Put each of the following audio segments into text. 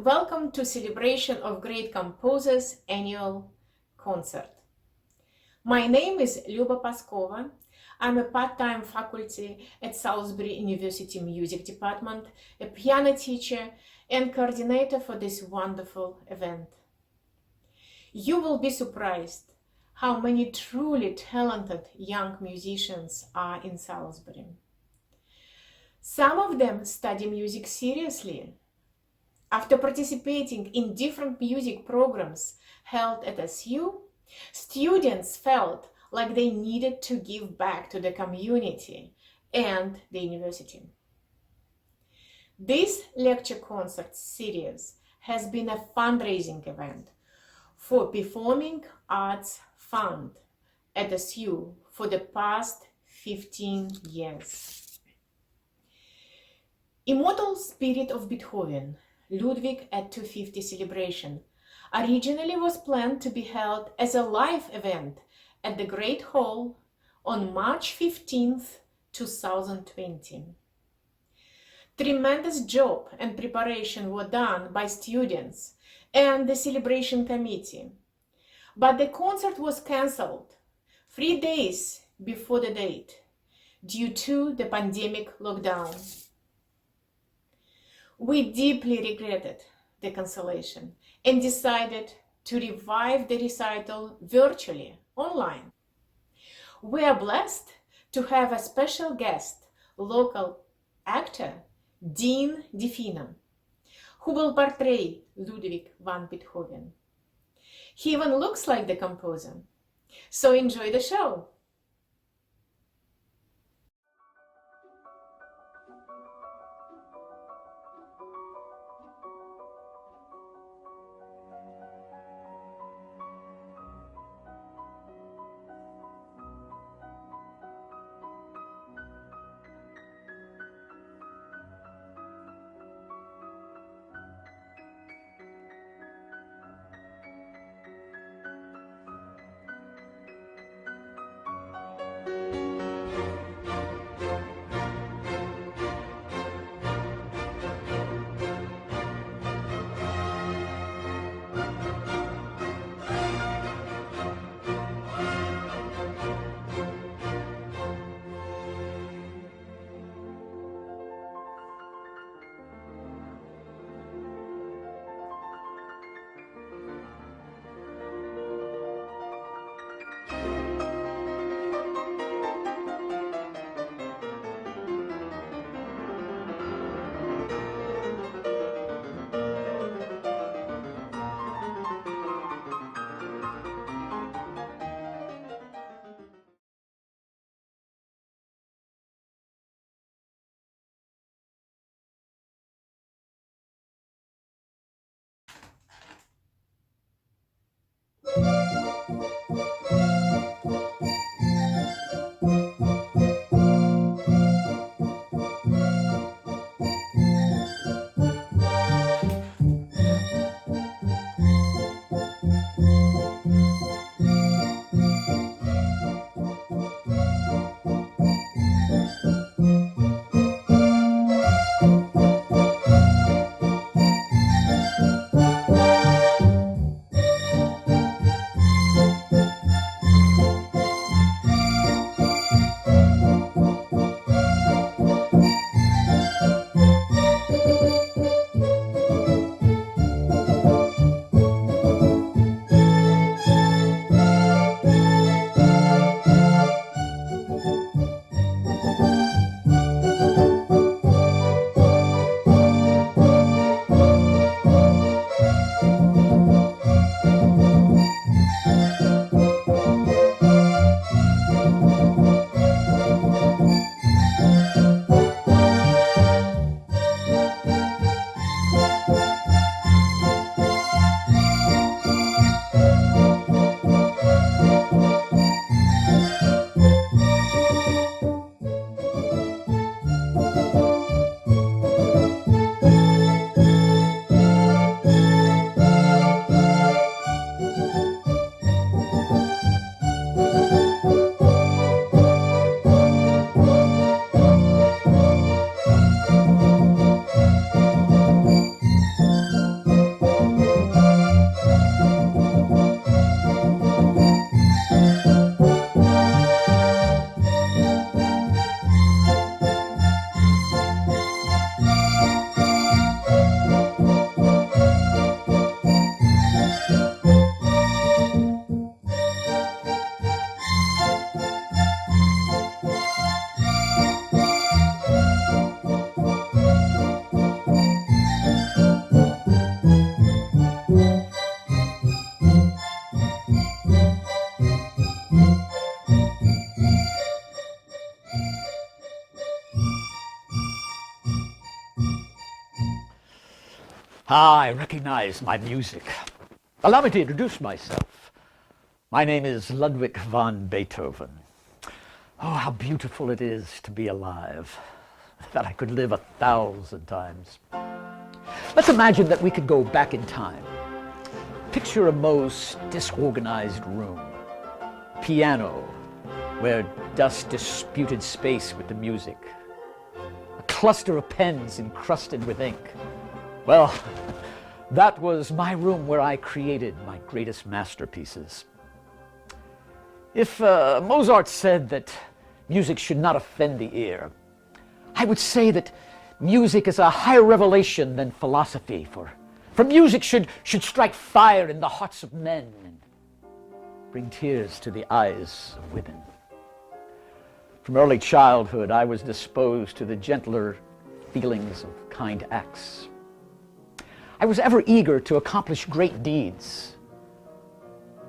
welcome to Celebration of Great Composers annual concert. My name is Luba Paskova. I'm a part-time faculty at Salisbury University Music Department, a piano teacher and coordinator for this wonderful event. You will be surprised how many truly talented young musicians are in Salisbury. Some of them study music seriously. After participating in different music programs held at SU, students felt like they needed to give back to the community and the university. This lecture concert series has been a fundraising event for Performing Arts Fund at SU for the past 15 years. Immortal Spirit of Beethoven, Ludwig at 250 celebration, originally was planned to be held as a live event at the Great Hall on March 15th, 2020. Tremendous job and preparation were done by students and the celebration committee, but the concert was cancelled 3 days before the date due to the pandemic lockdown. We deeply regretted the cancellation and decided to revive the recital virtually, online. We are blessed to have a special guest, local actor Dean Defina, who will portray Ludwig van Beethoven. He even looks like the composer. So enjoy the show! I recognize my music. Allow me to introduce myself. My name is Ludwig van Beethoven. Oh, how beautiful it is to be alive, that I could live 1,000 times. Let's imagine that we could go back in time. Picture a most disorganized room. Piano, where dust disputed space with the music. A cluster of pens encrusted with ink. Well, that was my room where I created my greatest masterpieces. If Mozart said that music should not offend the ear, I would say that music is a higher revelation than philosophy, for music should strike fire in the hearts of men and bring tears to the eyes of women. From early childhood, I was disposed to the gentler feelings of kind acts. I was ever eager to accomplish great deeds.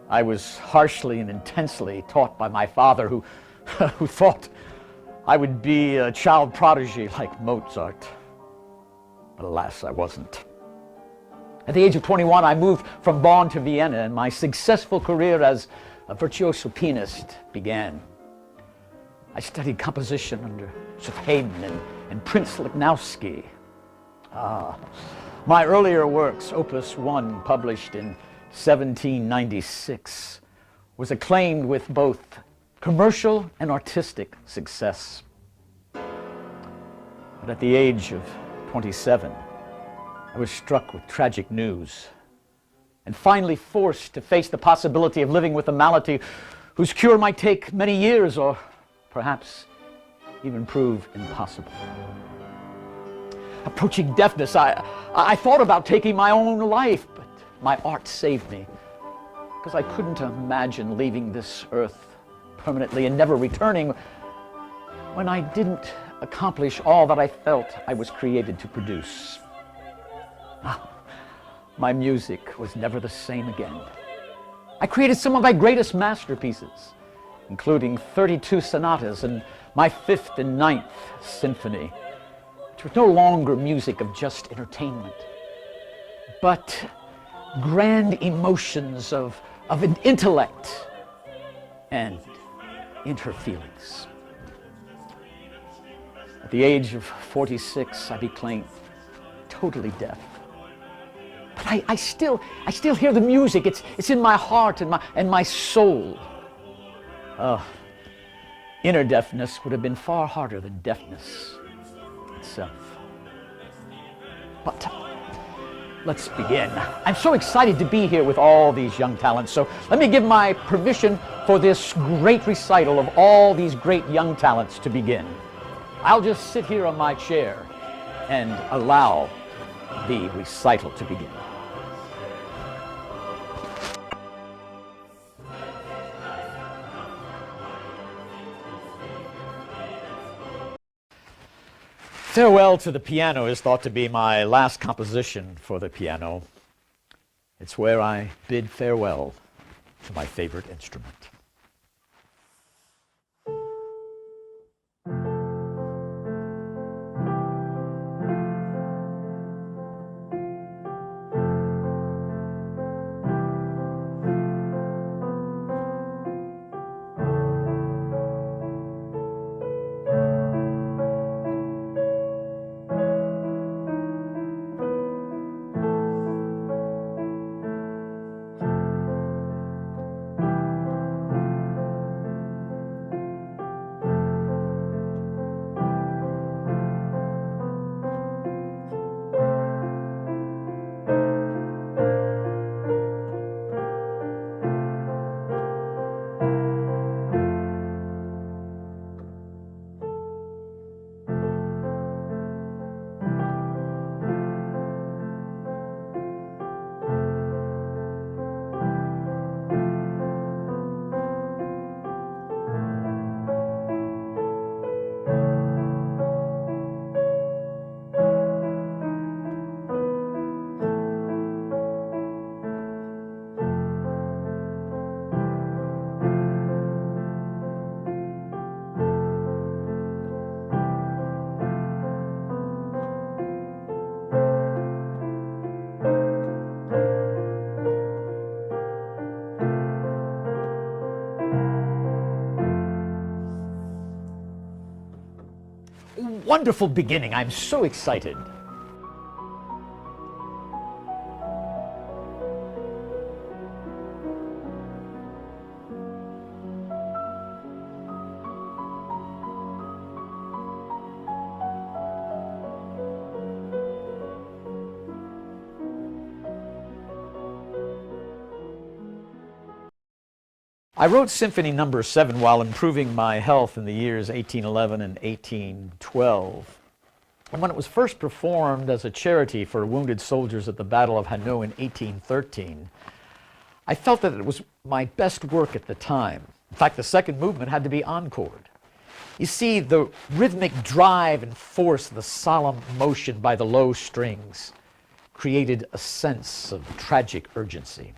I was harshly and intensely taught by my father, who thought I would be a child prodigy like Mozart. But alas, I wasn't. At the age of 21, I moved from Bonn to Vienna, and my successful career as a virtuoso pianist began. I studied composition under Joseph Haydn and Prince Lichnowsky. My earlier works, Opus 1, published in 1796, was acclaimed with both commercial and artistic success. But at the age of 27, I was struck with tragic news and finally forced to face the possibility of living with a malady whose cure might take many years or perhaps even prove impossible. Approaching deafness, I thought about taking my own life, but my art saved me, because I couldn't imagine leaving this earth permanently and never returning when I didn't accomplish all that I felt I was created to produce. My music was never the same again. I created some of my greatest masterpieces, including 32 sonatas and my 5th and 9th symphony, which was no longer music of just entertainment, but grand emotions of an intellect and inner feelings. At the age of 46, I became totally deaf. But I still hear the music. It's in my heart and my soul. Inner deafness would have been far harder than deafness itself. But let's begin. I'm so excited to be here with all these young talents, so let me give my permission for this great recital of all these great young talents to begin. I'll just sit here on my chair and allow the recital to begin. Farewell to the Piano is thought to be my last composition for the piano. It's where I bid farewell to my favorite instrument. wonderful beginning. I'm so excited. I wrote Symphony No. 7 while improving my health in the years 1811 and 1812. And when it was first performed as a charity for wounded soldiers at the Battle of Hanau in 1813, I felt that it was my best work at the time. In fact, the second movement had to be encored. You see, the rhythmic drive and force, the solemn motion by the low strings, created a sense of tragic urgency.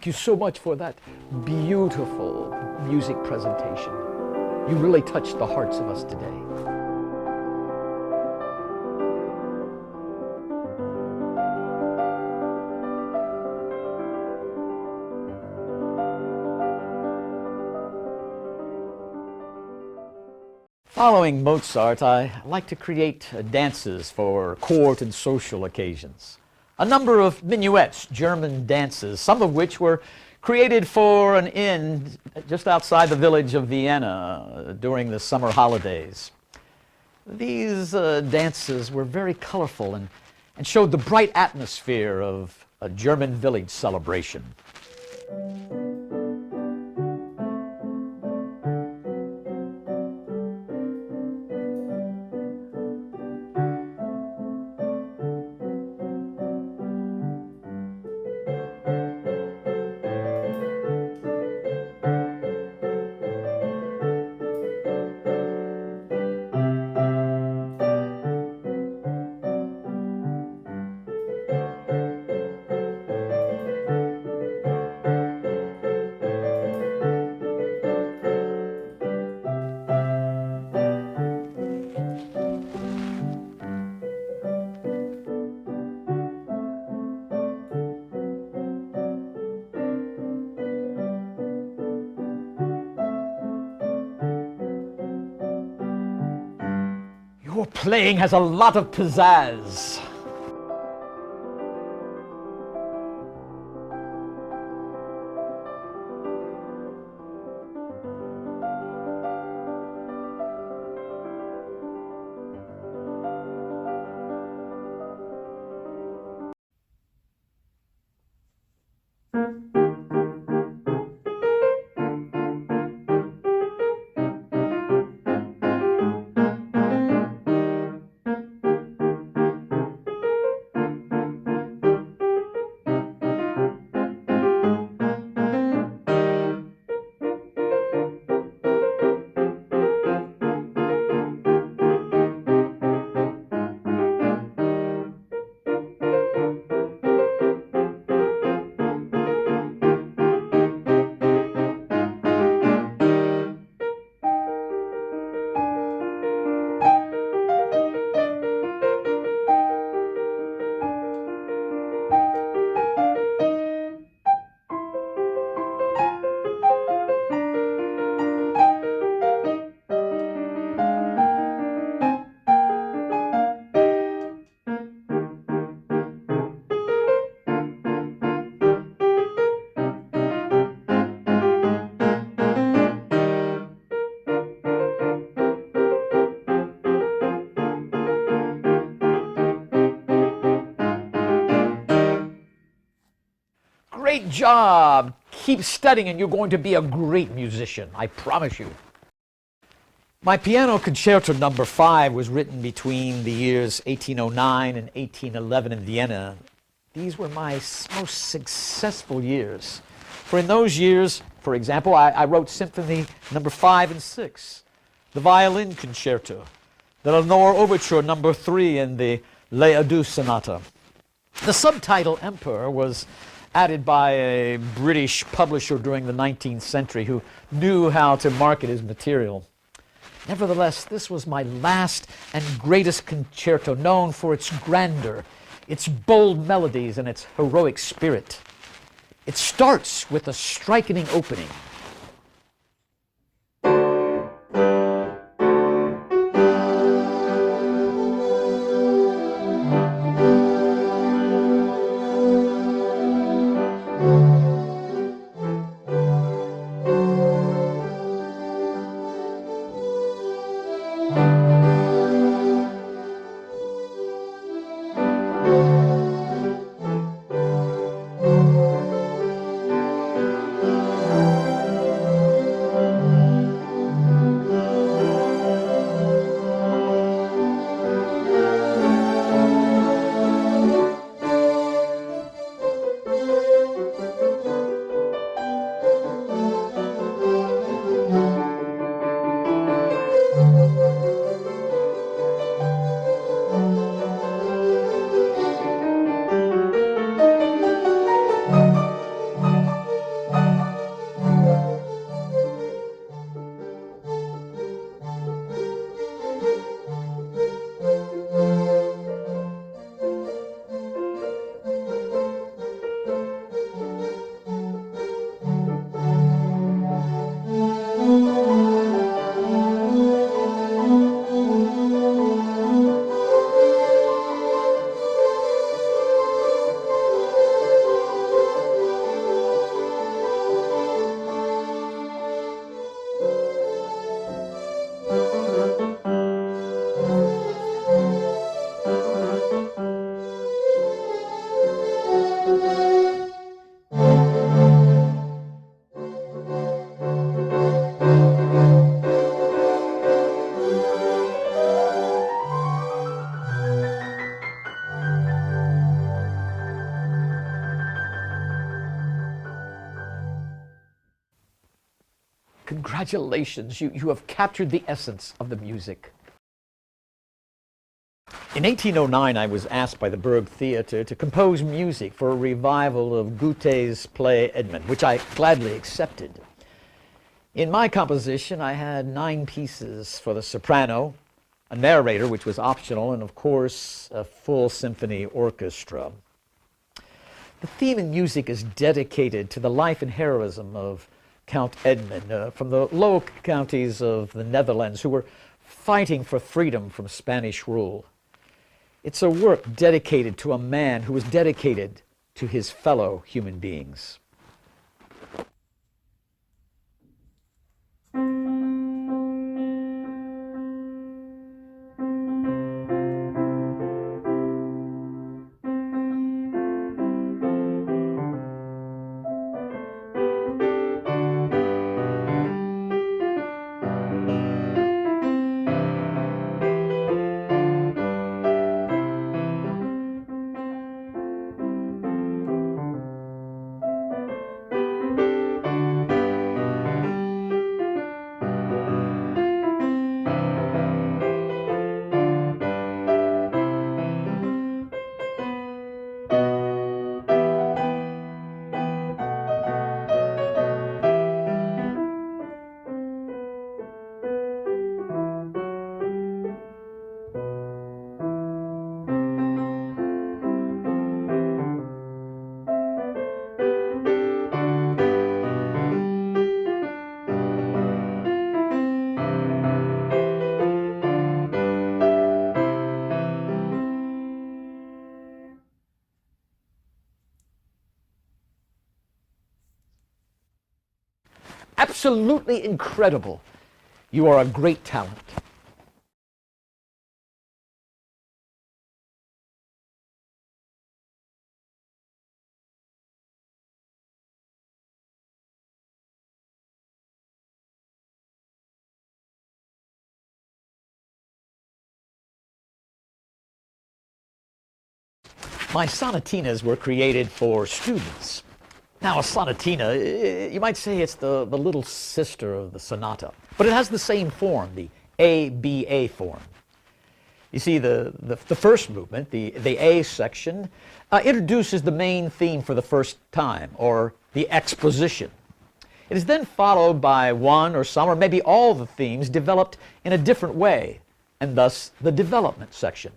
Thank you so much for that beautiful music presentation. You really touched the hearts of us today. Following Mozart, I like to create dances for court and social occasions. A number of minuets, German dances, some of which were created for an inn just outside the village of Vienna during the summer holidays. These dances were very colorful and showed the bright atmosphere of a German village celebration. Your playing has a lot of pizzazz. Great job. Keep studying and you're going to be a great musician. I promise you. My Piano Concerto Number 5 was written between the years 1809 and 1811 in Vienna. These were my most successful years. For in those years, for example, I wrote Symphony Number 5 and 6, the Violin Concerto, the Lenore Overture Number 3, and the Les Adieux Sonata. The subtitle Emperor was added by a British publisher during the 19th century who knew how to market his material. Nevertheless, this was my last and greatest concerto, known for its grandeur, its bold melodies, and its heroic spirit. It starts with a striking opening. Congratulations, you have captured the essence of the music. In 1809, I was asked by the Burg Theatre to compose music for a revival of Goethe's play Edmund, which I gladly accepted. In my composition, I had 9 pieces for the soprano, a narrator, which was optional, and of course, a full symphony orchestra. The theme in music is dedicated to the life and heroism of Count Edmund from the Low Counties of the Netherlands, who were fighting for freedom from Spanish rule. It's a work dedicated to a man who was dedicated to his fellow human beings. Absolutely incredible. You are a great talent. My sonatinas were created for students. Now, a sonatina, you might say it's the little sister of the sonata, but it has the same form, the A-B-A form. You see, the first movement, the A section, introduces the main theme for the first time, or the exposition. It is then followed by one or some, or maybe all the themes developed in a different way, and thus the development section.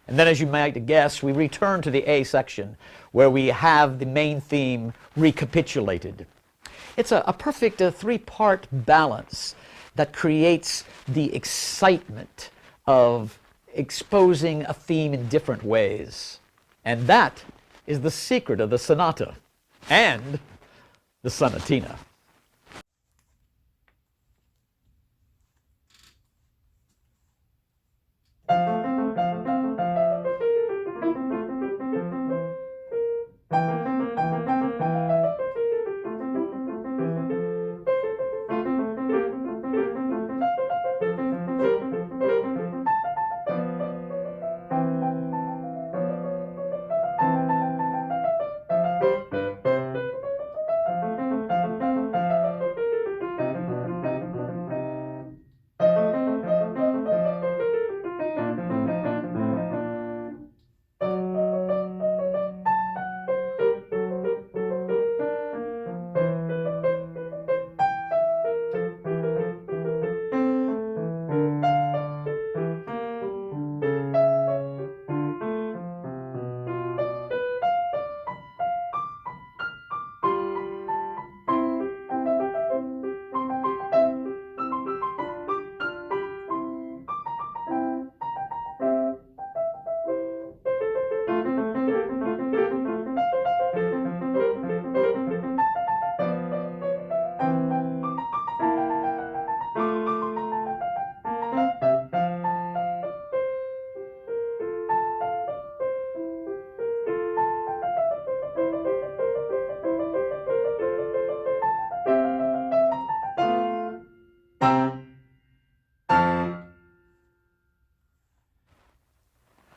And then, as you might guess, we return to the A section, where we have the main theme recapitulated. It's a perfect three-part balance that creates the excitement of exposing a theme in different ways. And that is the secret of the sonata and the sonatina.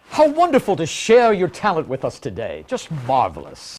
How wonderful to share your talent with us today. Just marvelous.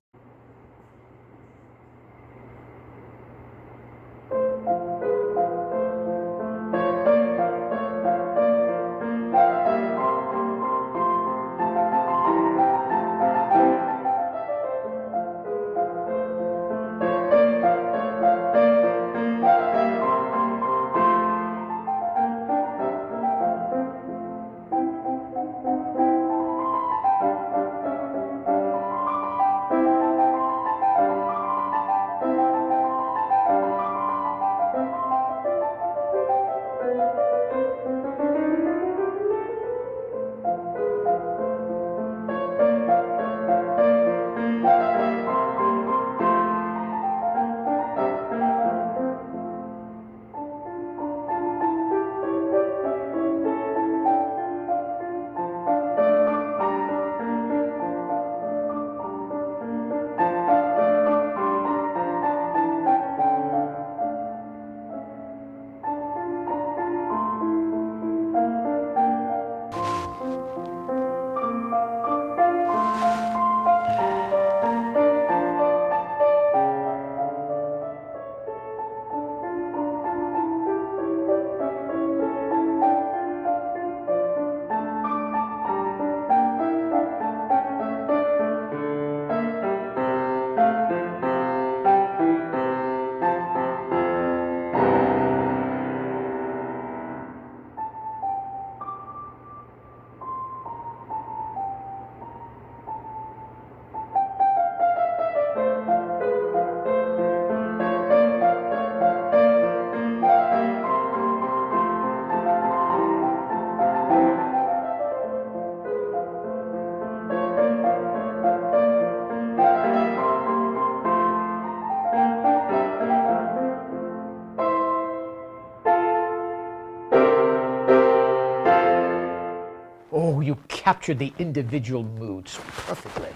Oh, you captured the individual moods perfectly.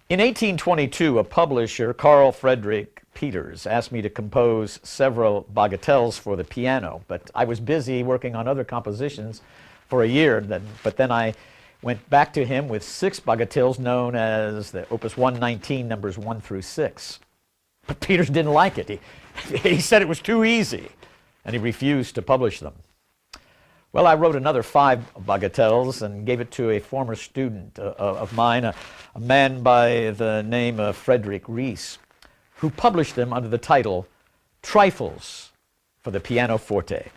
In 1822, a publisher, Carl Friedrich Peters, asked me to compose several bagatelles for the piano, but I was busy working on other compositions for a year. But then I went back to him with 6 bagatelles known as the Opus 119, numbers 1 through 6. But Peters didn't like it. He said it was too easy, and he refused to publish them. Well, I wrote another 5 bagatelles and gave it to a former student of mine, a man by the name of Frederick Rees, who published them under the title Trifles for the Pianoforte.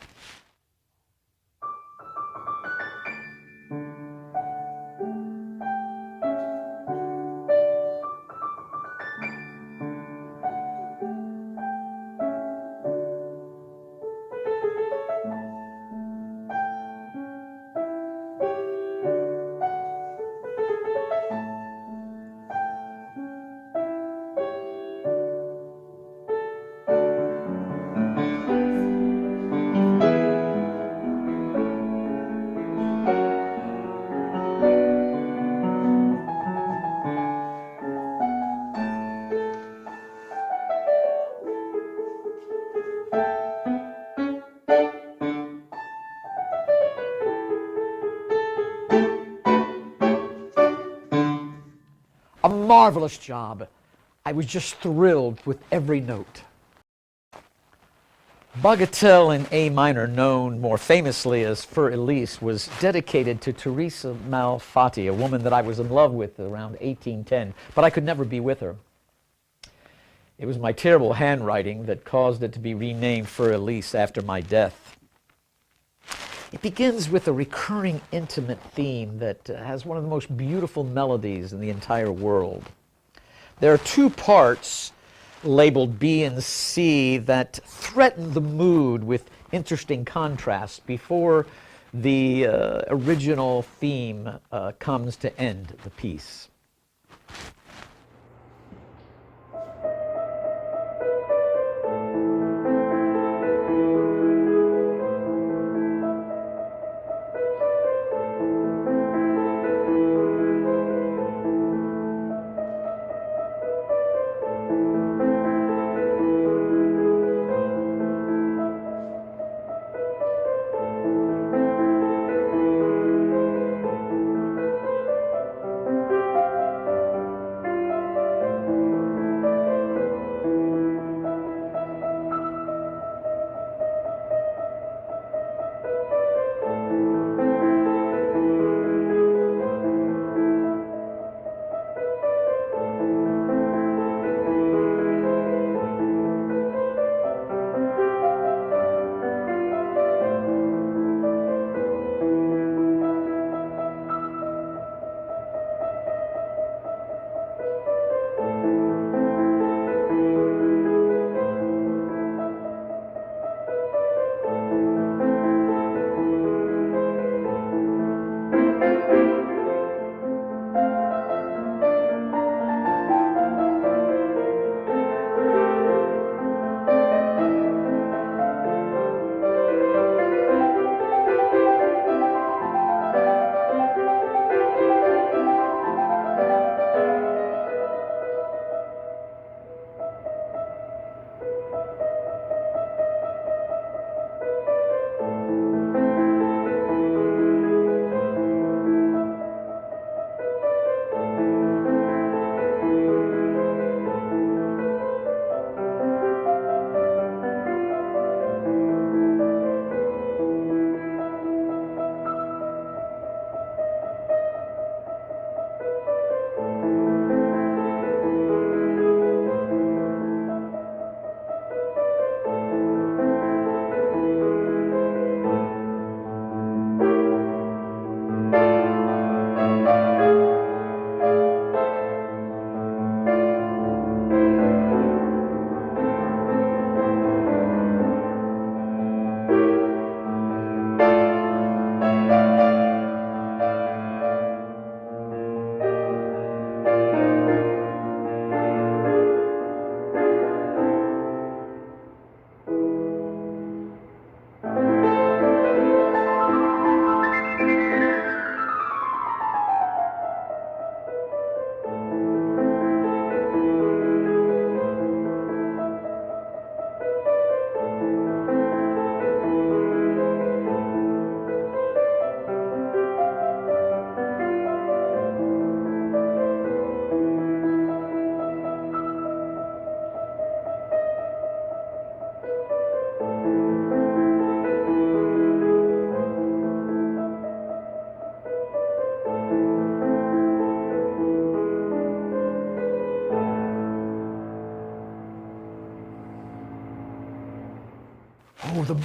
A marvelous job. I was just thrilled with every note. Bagatelle in A minor, known more famously as Für Elise, was dedicated to Teresa Malfatti, a woman that I was in love with around 1810, but I could never be with her. It was my terrible handwriting that caused it to be renamed Für Elise after my death. It begins with a recurring intimate theme that has one of the most beautiful melodies in the entire world. There are 2 parts labeled B and C that threaten the mood with interesting contrasts before the original theme comes to end the piece.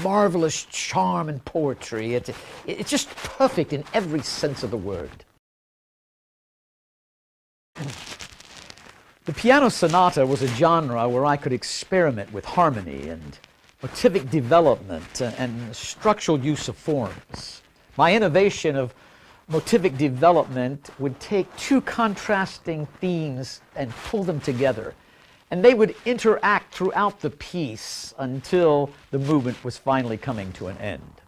marvelous charm and poetry. It's just perfect in every sense of the word. The piano sonata was a genre where I could experiment with harmony and motivic development and structural use of forms. My innovation of motivic development would take two contrasting themes and pull them together. And they would interact throughout the piece until the movement was finally coming to an end.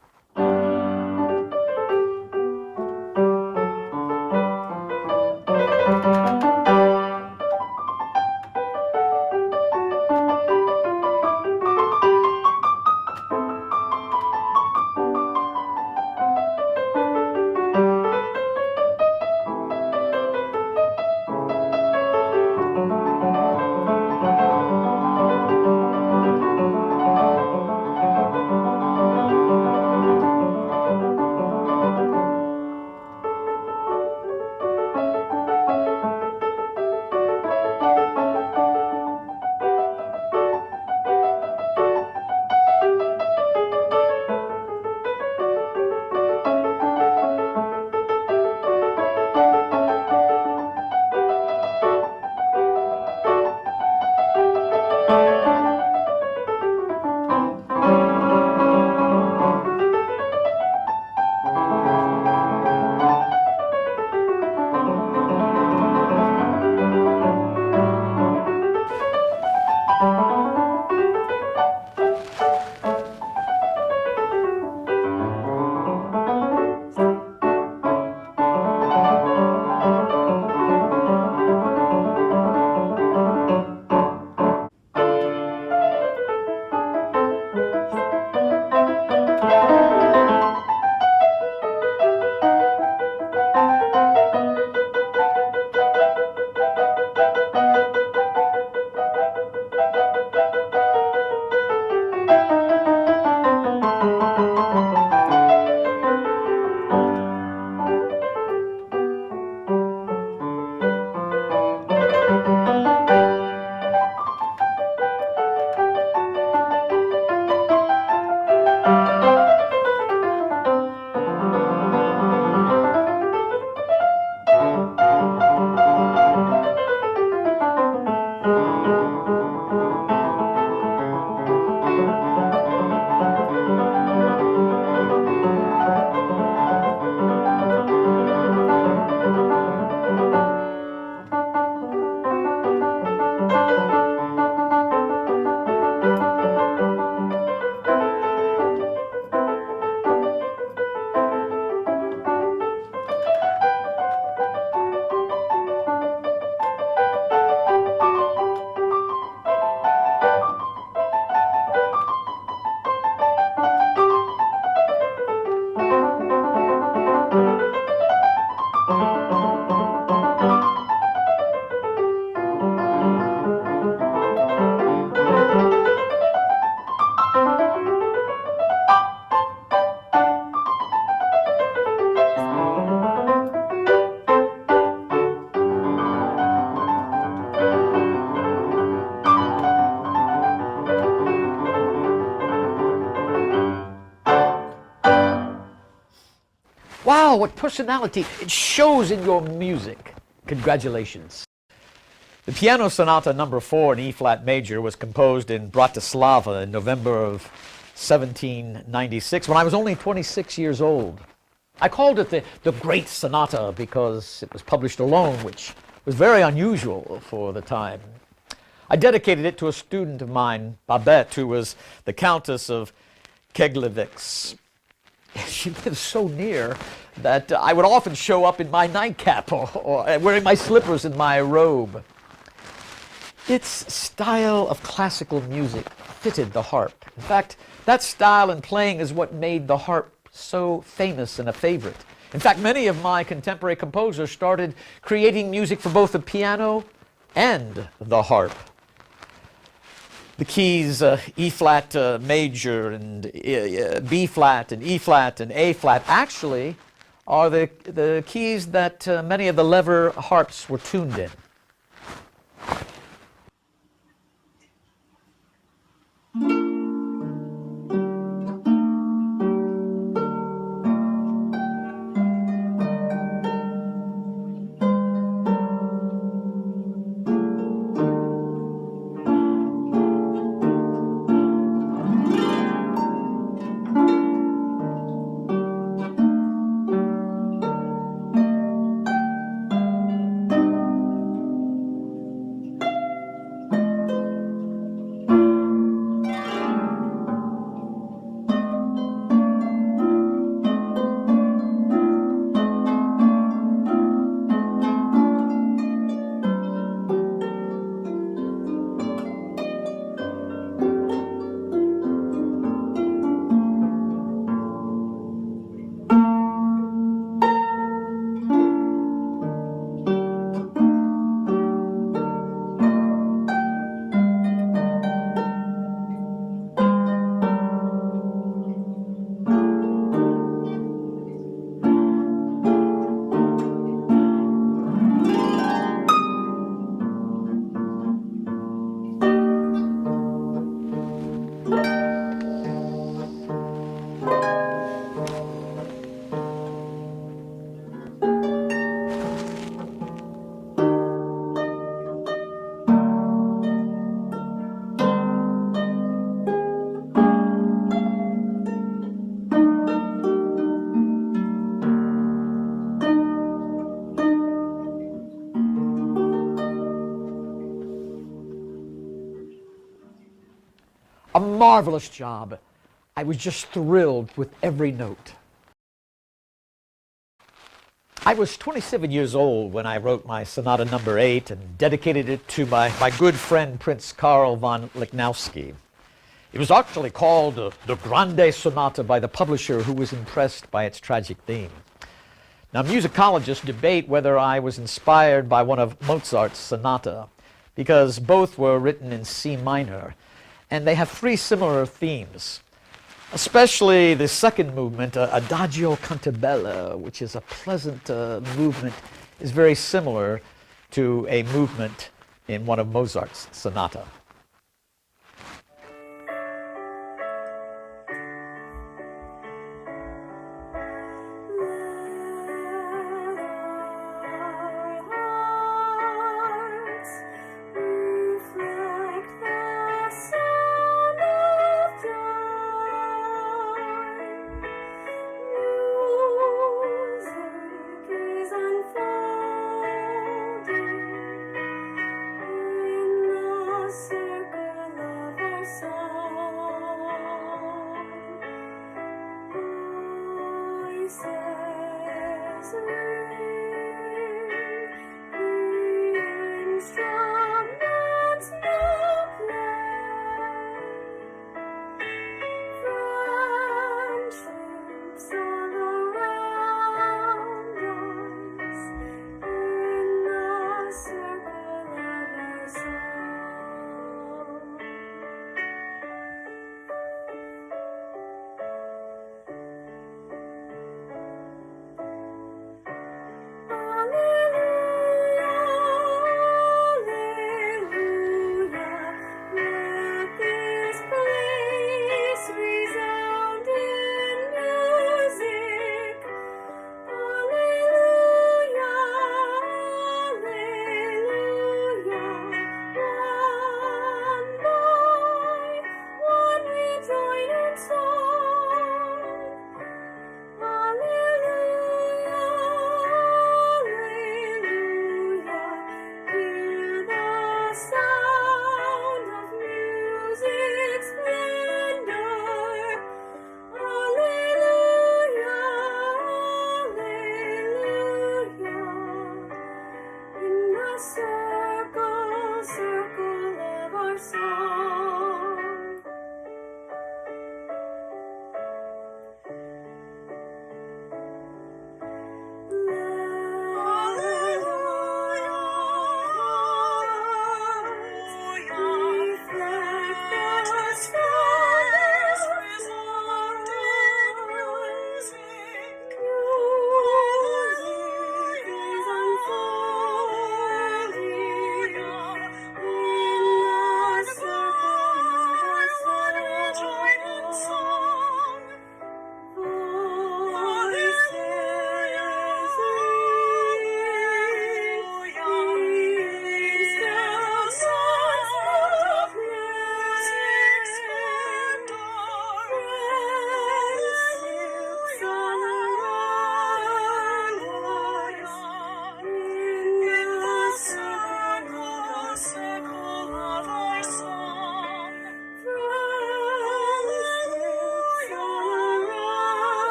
Wow, what personality. It shows in your music. Congratulations. The Piano Sonata No. 4 in E-flat major was composed in Bratislava in November of 1796 when I was only 26 years old. I called it the Great Sonata because it was published alone, which was very unusual for the time. I dedicated it to a student of mine, Babette, who was the Countess of Keglevix. She lived so near that I would often show up in my nightcap or wearing my slippers and my robe. Its style of classical music fitted the harp. In fact, that style and playing is what made the harp so famous and a favorite. In fact, many of my contemporary composers started creating music for both the piano and the harp. The keys E-flat major and B-flat and E-flat and A-flat actually are the keys that many of the lever harps were tuned in. A marvelous job. I was just thrilled with every note. I was 27 years old when I wrote my Sonata Number 8 and dedicated it to my good friend Prince Karl von Lichnowsky. It was actually called the Grande Sonata by the publisher, who was impressed by its tragic theme. Now, musicologists debate whether I was inspired by one of Mozart's sonata, because both were written in C minor, and they have three similar themes. Especially the second movement, Adagio Cantabella, which is a pleasant movement, is very similar to a movement in one of Mozart's sonata.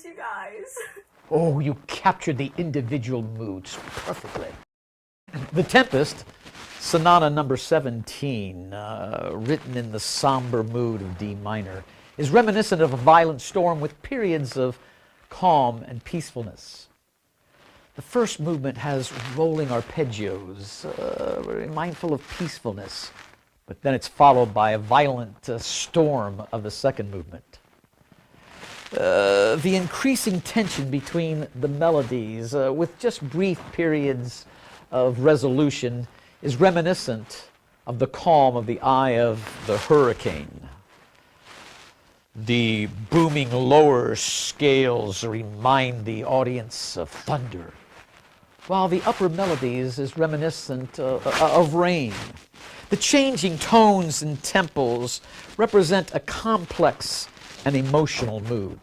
You guys. Oh, you captured the individual moods perfectly. The Tempest, Sonata Number 17, written in the somber mood of D minor, is reminiscent of a violent storm with periods of calm and peacefulness. The first movement has rolling arpeggios, very mindful of peacefulness, but then it's followed by a violent storm of the second movement. The increasing tension between the melodies, with just brief periods of resolution, is reminiscent of the calm of the eye of the hurricane. The booming lower scales remind the audience of thunder, while the upper melodies is reminiscent of rain. The changing tones and tempos represent a complex an emotional mood.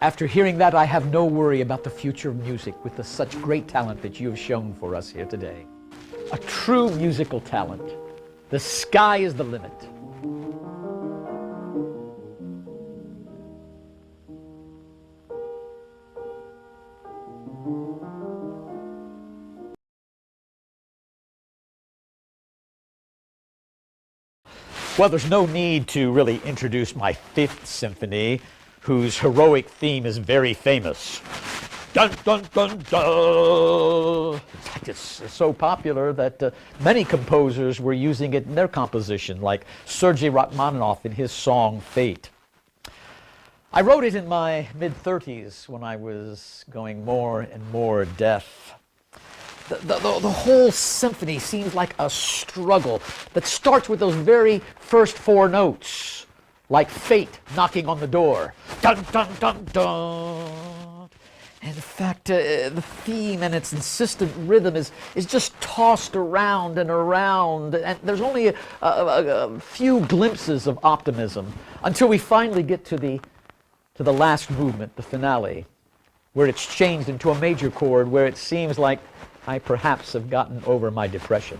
After hearing that, I have no worry about the future of music with the such great talent that you have shown for us here today. A true musical talent. The sky is the limit. Well, there's no need to really introduce my Fifth Symphony, whose heroic theme is very famous. Dun, dun, dun, dun. In fact, it's so popular that many composers were using it in their composition, like Sergei Rachmaninoff in his song Fate. I wrote it in my mid-30s when I was going more and more deaf. The whole symphony seems like a struggle that starts with those very first four notes, like fate knocking on the door. Dun, dun, dun, dun. And in fact, the theme and its insistent rhythm is just tossed around and around, and there's only a few glimpses of optimism until we finally get to the last movement, the finale, where it's changed into a major chord, where it seems like I perhaps have gotten over my depression.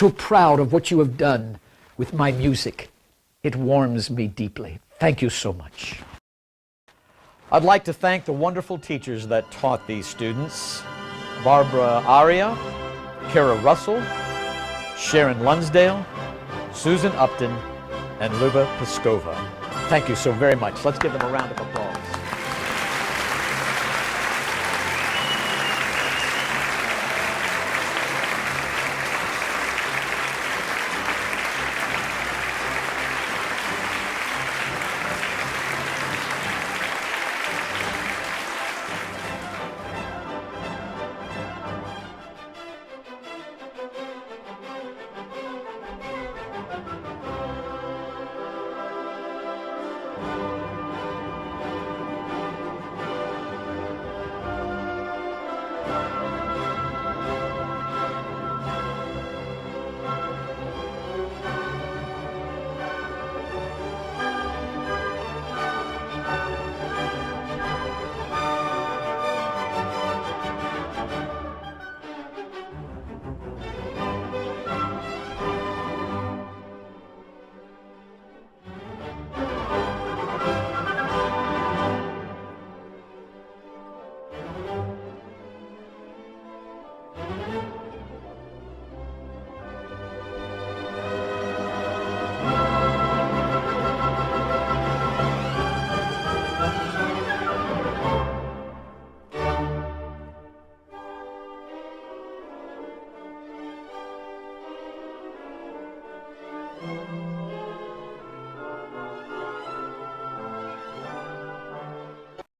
so proud of what you have done with my music. It warms me deeply. Thank you so much. I'd like to thank the wonderful teachers that taught these students: Barbara Aria, Kara Russell, Sharon Lunsdale, Susan Upton, and Luba Peskova. Thank you so very much. Let's give them a round of applause.